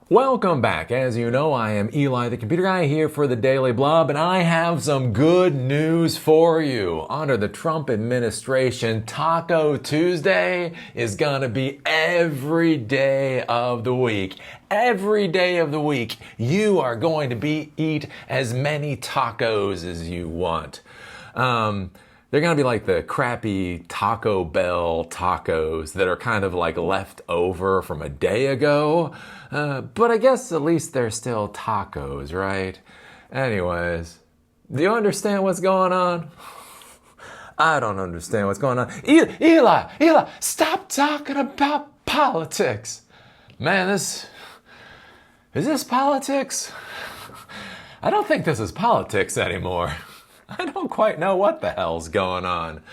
Welcome back. As you know, I am Eli, the computer guy, here for the Daily Blob, and I have some good news for you. Under the Trump administration, Taco Tuesday is gonna be every day of the week. Every day of the week, you are going to eat as many tacos as you want. They're going to be like the crappy Taco Bell tacos that are kind of like left over from a day ago. But I guess at least they're still tacos, right? Anyways, do you understand what's going on? I don't understand what's going on. Eli, stop talking about politics. Man, is this politics? I don't think this is politics anymore. I don't quite know what the hell's going on.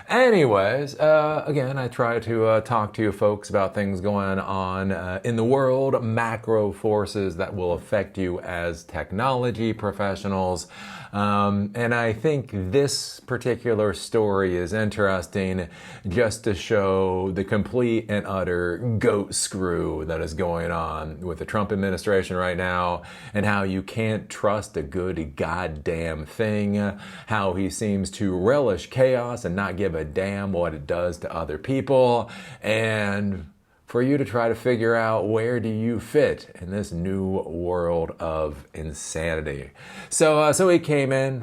Anyways, again, I try to talk to you folks about things going on in the world, macro forces that will affect you as technology professionals. And I think this particular story is interesting just to show the complete and utter goat screw that is going on with the Trump administration right now, and how you can't trust a good goddamn thing, how he seems to relish chaos and not give a damn what it does to other people, and for you to try to figure out where do you fit in this new world of insanity. So he came in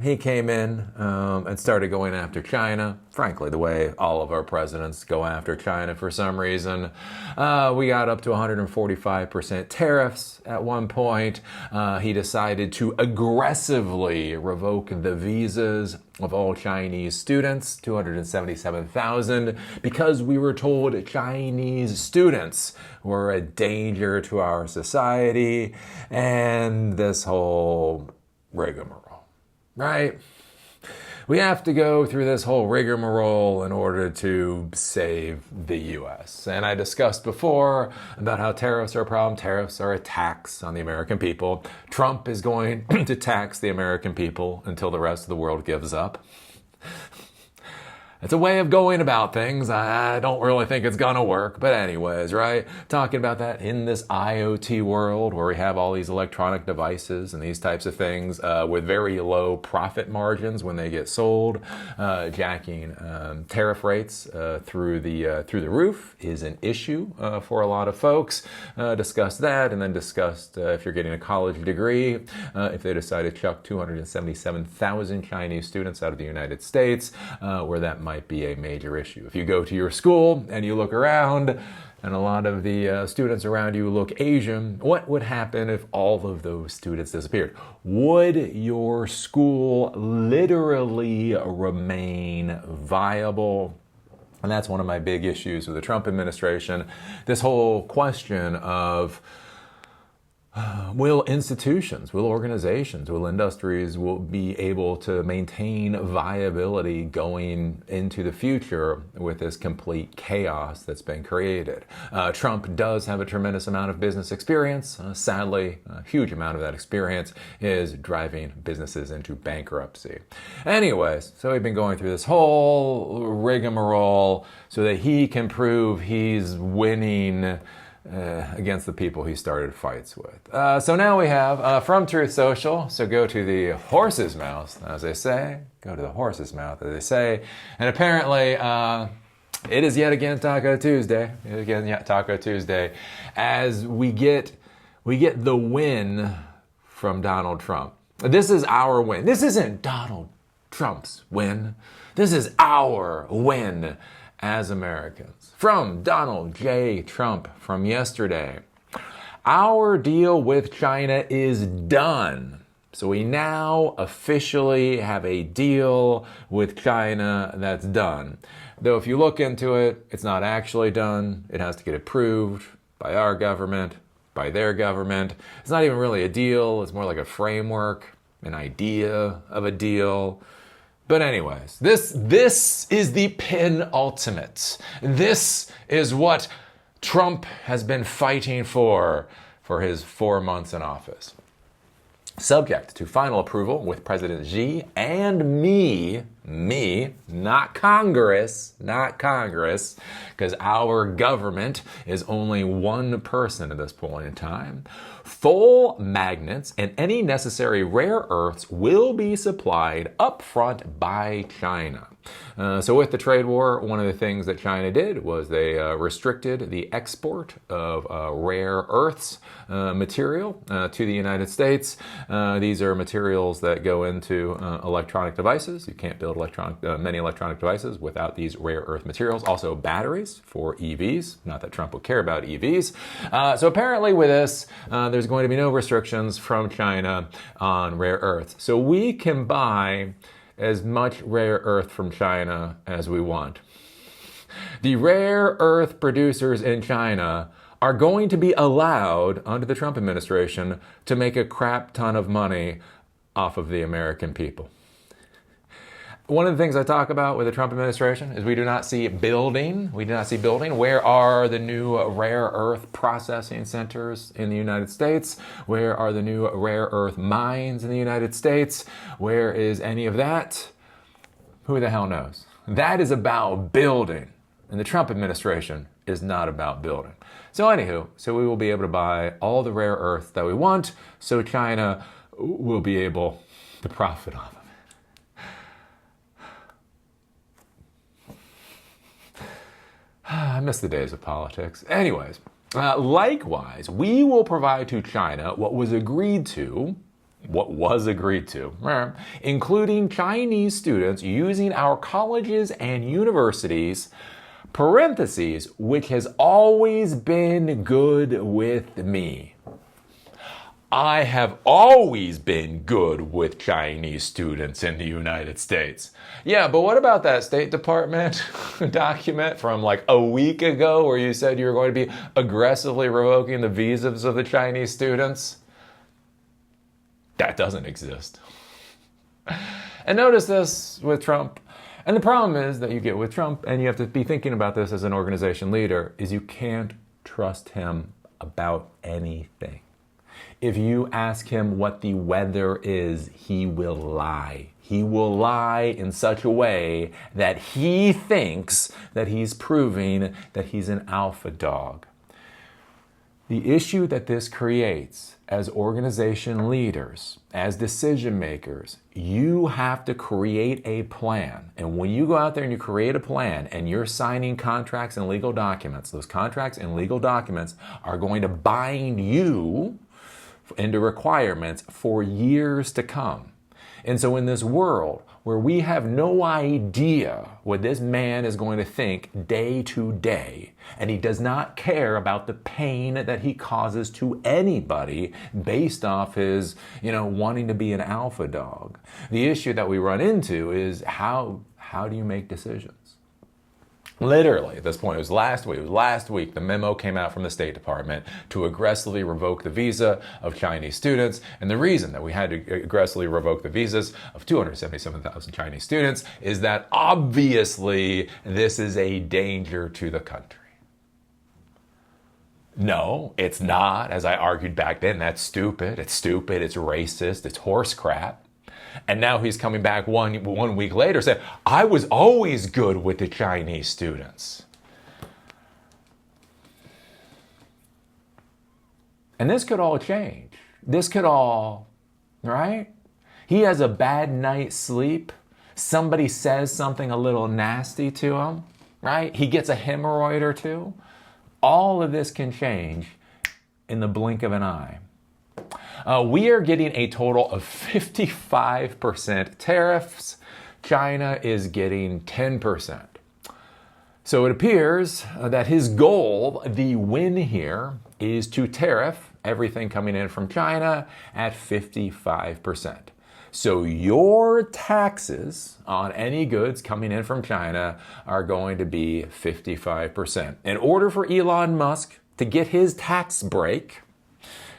and started going after China. Frankly, the way all of our presidents go after China for some reason. We got up to 145% tariffs at one point. He decided to aggressively revoke the visas of all Chinese students, 277,000, because we were told Chinese students were a danger to our society, and this whole rigmarole, right? We have to go through this whole rigmarole in order to save the U.S. And I discussed before about how tariffs are a problem. Tariffs are a tax on the American people. Trump is going to tax the American people until the rest of the world gives up. It's a way of going about things. I don't really think it's gonna work, but anyways, right? Talking about that in this IoT world where we have all these electronic devices and these types of things with very low profit margins when they get sold, jacking tariff rates through the roof is an issue for a lot of folks. Discussed that, and then discussed if you're getting a college degree, if they decide to chuck 277,000 Chinese students out of the United States, where that might be a major issue. If you go to your school and you look around and a lot of the students around you look Asian, what would happen if all of those students disappeared? Would your school literally remain viable? And that's one of my big issues with the Trump administration. This whole question of will institutions, will organizations, will industries will be able to maintain viability going into the future with this complete chaos that's been created? Trump does have a tremendous amount of business experience. Sadly, a huge amount of that experience is driving businesses into bankruptcy. Anyways, so we've been going through this whole rigmarole so that he can prove he's winning against the people he started fights with. So now we have from Truth Social, so go to the horse's mouth, as they say. Go to the horse's mouth, as they say. And apparently, it is yet again Taco Tuesday. Taco Tuesday, as we get the win from Donald Trump. This is our win. This isn't Donald Trump's win. This is our win as Americans. From Donald J. Trump from yesterday. Our deal with China is done. So we now officially have a deal with China that's done. Though if you look into it, it's not actually done. It has to get approved by our government, by their government. It's not even really a deal. It's more like a framework, an idea of a deal. But anyways, this is the penultimate. This is what Trump has been fighting for his 4 months in office. Subject to final approval with President Xi and me, Me, not Congress, because our government is only one person at this point in time. Full magnets and any necessary rare earths will be supplied upfront by China. So with the trade war, one of the things that China did was they restricted the export of rare earths material to the United States. These are materials that go into electronic devices. You can't build many electronic devices without these rare earth materials. Also batteries for EVs. Not that Trump would care about EVs. So apparently with this, there's going to be no restrictions from China on rare earths. So we can buy as much rare earth from China as we want. The rare earth producers in China are going to be allowed, under the Trump administration, to make a crap ton of money off of the American people. One of the things I talk about with the Trump administration is we do not see building. Where are the new rare earth processing centers in the United States? Where are the new rare earth mines in the United States? Where is any of that? Who the hell knows? That is about building. And the Trump administration is not about building. So anywho, we will be able to buy all the rare earth that we want, so China will be able to profit off of it. I miss the days of politics. Anyways, likewise, we will provide to China what was agreed to, including Chinese students using our colleges and universities, parentheses, which has always been good with me. I have always been good with Chinese students in the United States. Yeah, but what about that State Department document from like a week ago where you said you were going to be aggressively revoking the visas of the Chinese students? That doesn't exist. And notice this with Trump. And the problem is that you get with Trump, and you have to be thinking about this as an organization leader, is you can't trust him about anything. If you ask him what the weather is, he will lie. He will lie in such a way that he thinks that he's proving that he's an alpha dog. The issue that this creates as organization leaders, as decision makers, you have to create a plan. And when you go out there and you create a plan and you're signing contracts and legal documents, those contracts and legal documents are going to bind you into requirements for years to come. And so in this world where we have no idea what this man is going to think day to day, and he does not care about the pain that he causes to anybody based off his, wanting to be an alpha dog. The issue that we run into is how do you make decisions? Literally, at this point, it was last week, the memo came out from the State Department to aggressively revoke the visa of Chinese students. And the reason that we had to aggressively revoke the visas of 277,000 Chinese students is that obviously this is a danger to the country. No, it's not. As I argued back then, that's stupid. It's racist. It's horse crap. And now he's coming back one week later saying, I was always good with the Chinese students. And this could all change. Right? He has a bad night's sleep. Somebody says something a little nasty to him, right? He gets a hemorrhoid or two. All of this can change in the blink of an eye. We are getting a total of 55% tariffs. China is getting 10%. So it appears that his goal, the win here, is to tariff everything coming in from China at 55%. So your taxes on any goods coming in from China are going to be 55%. In order for Elon Musk to get his tax break,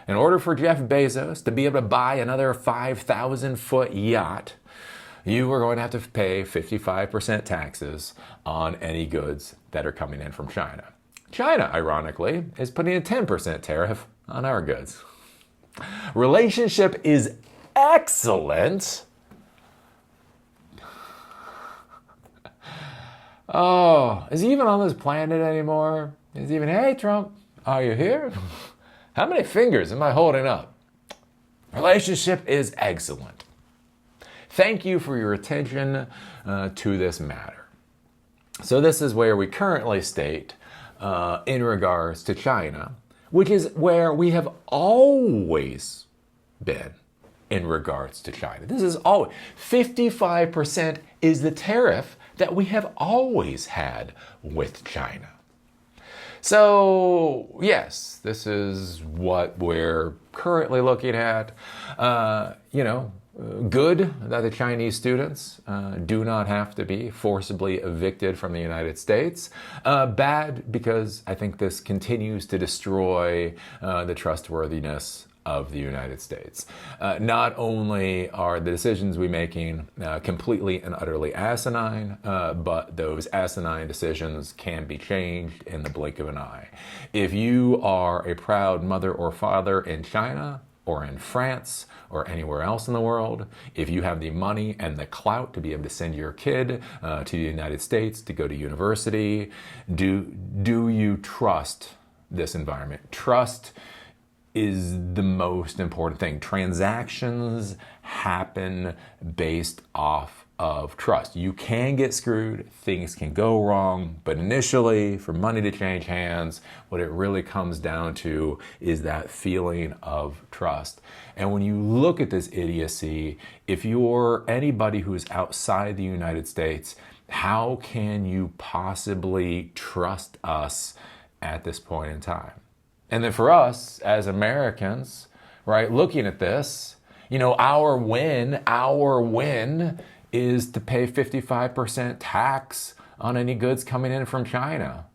in order for Jeff Bezos to be able to buy another 5,000-foot yacht, you are going to have to pay 55% taxes on any goods that are coming in from China. China, ironically, is putting a 10% tariff on our goods. Relationship is excellent Oh, is he even on this planet anymore? Is he even, hey, Trump, are you here? How many fingers am I holding up? Relationship is excellent. Thank you for your attention to this matter. So this is where we currently state in regards to China, which is where we have always been in regards to China. This is always 55% is the tariff that we have always had with China. So yes, this is what we're currently looking at. Good that the Chinese students do not have to be forcibly evicted from the United States. Bad because I think this continues to destroy the trustworthiness of the United States. Not only are the decisions we're making completely and utterly asinine, but those asinine decisions can be changed in the blink of an eye. If you are a proud mother or father in China, or in France, or anywhere else in the world, if you have the money and the clout to be able to send your kid to the United States to go to university, do you trust this environment? Trust is the most important thing. Transactions happen based off of trust. You can get screwed, things can go wrong, but initially, for money to change hands, what it really comes down to is that feeling of trust. And when you look at this idiocy, if you're anybody who's outside the United States, how can you possibly trust us at this point in time? And then for us as Americans, right, looking at this, our win is to pay 55% tax on any goods coming in from China.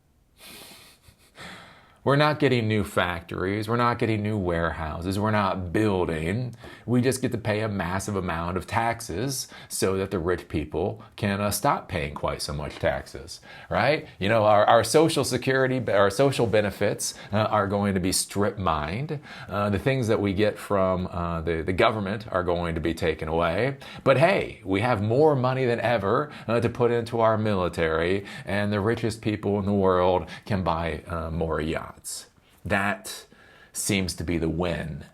We're not getting new factories. We're not getting new warehouses. We're not building. We just get to pay a massive amount of taxes so that the rich people can stop paying quite so much taxes, right? Our social security, our social benefits are going to be strip mined. The things that we get from the government are going to be taken away. But hey, we have more money than ever to put into our military, and the richest people in the world can buy more yachts. That seems to be the win.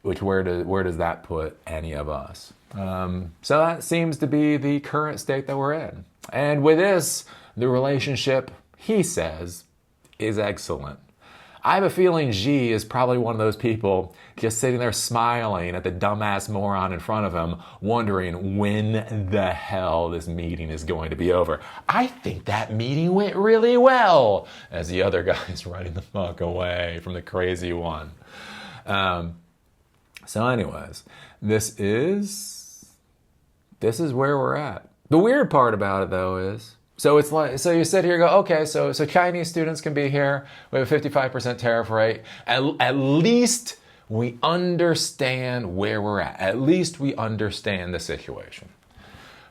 Which where does that put any of us? So that seems to be the current state that we're in. And with this, the relationship, he says, is excellent. I have a feeling Xi is probably one of those people just sitting there smiling at the dumbass moron in front of him, wondering when the hell this meeting is going to be over. I think that meeting went really well, as the other guy's running the fuck away from the crazy one. So anyways, this is where we're at. The weird part about it, though, is so you sit here and go, okay, so Chinese students can be here. We have a 55% tariff rate. At least we understand where we're at. At least we understand the situation.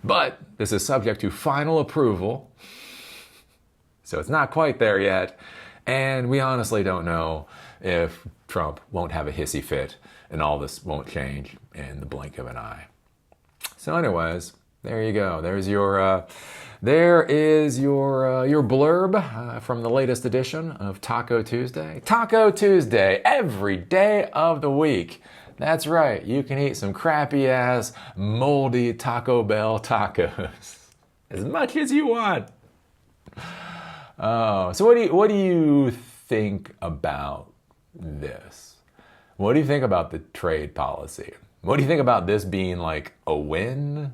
But this is subject to final approval. So it's not quite there yet. And we honestly don't know if Trump won't have a hissy fit and all this won't change in the blink of an eye. So anyways, there you go. There is your blurb from the latest edition of Taco Tuesday. Taco Tuesday, every day of the week. That's right. You can eat some crappy ass, moldy Taco Bell tacos as much as you want. Oh, so what do you think about this? What do you think about the trade policy? What do you think about this being like a win?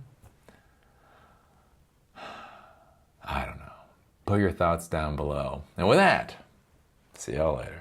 I don't know. Put your thoughts down below. And with that, see y'all later.